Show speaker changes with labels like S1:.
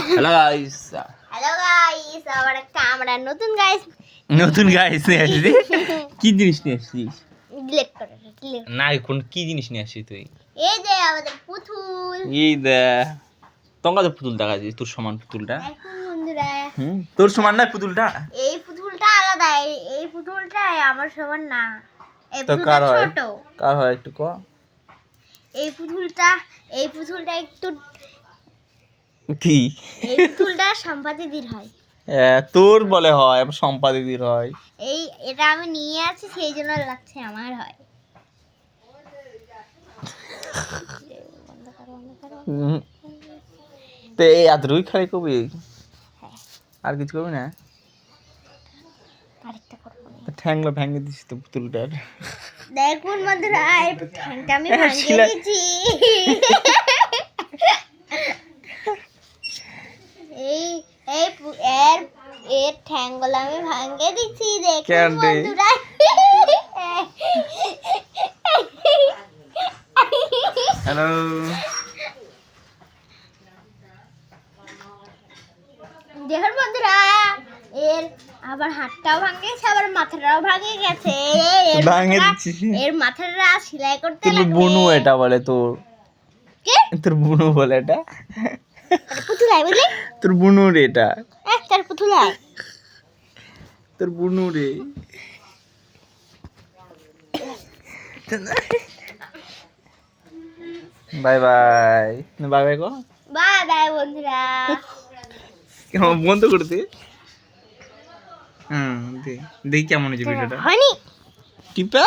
S1: Hello guys,
S2: আবার একটা আমরা নতুন গাইস
S1: নিয়ে আসছি। কি জিনিস নিয়ে আসছিস?
S2: ডিলিট করে ডিলিট।
S1: না, কোন কি জিনিস নিয়ে আসছিস তুই?
S2: এই যে আমাদের পুতুল।
S1: এই দে তোমরা তো পুতুল দেখা যাচ্ছে, তোর সমান পুতুলটা।
S2: এখন বন্ধুরা
S1: তোর সমান না পুতুলটা?
S2: এই পুতুলটা আলাদা, এই পুতুলটা আমার সমান না। এই
S1: তো
S2: পুতুলটা
S1: কার হয়?
S2: ছোট।
S1: কার হয় একটু ক।
S2: এই পুতুলটা একটু
S1: কি?
S2: এই পুতুলটা সম্পাদিদির হয়।
S1: তোর বলে হয়, আবার সম্পাদিদির হয়।
S2: এটা আমি নিয়ে আছি সেই জন্য লাগছে আমার হয়।
S1: হুম। তো এই এতটুকুই খালি কবি, আর কিছু করবি না?
S2: আরেকটা করবো না।
S1: ঠ্যাংলো ভেঙে দিস তো পুতুলটার।
S2: দেখুন বন্ধুরা, এই ঠ্যাংটা আমি ভাঙিয়ে
S1: শিলা-
S2: দিয়েছি। এই এই পু- এর এর ঠ্যাংগুলো আমি ভাঙিয়ে দিচ্ছি। দেখুন
S1: কেন রে?
S2: বন্ধুরা,
S1: হ্যালো,
S2: দেখুন বন্ধুরা, এর আবার হাতটাও ভাঙে গেছে, আবার মাথাটাও ভাঙে গেছে।
S1: ভাঙে দিচ্ছি।
S2: এর মাথাটা সেলাই করতে
S1: তোর
S2: লাগবে।
S1: বুনু এটা বলে, তোর
S2: কে?
S1: তোর বুনু বলে এটা।
S2: পুতুলাই বুঝলি?
S1: তোর বুনু রে এটা,
S2: তার পুতুলাই।
S1: তোর বুনু রে। বাই বাই, বাই বাই কো।
S2: বাই বাই বন্ধুরা।
S1: কেমন বন্ধ করে দে। হ্যাঁ, দেখি কেমন হয়েছে ভিডিওটা।
S2: হয়নি
S1: টিপা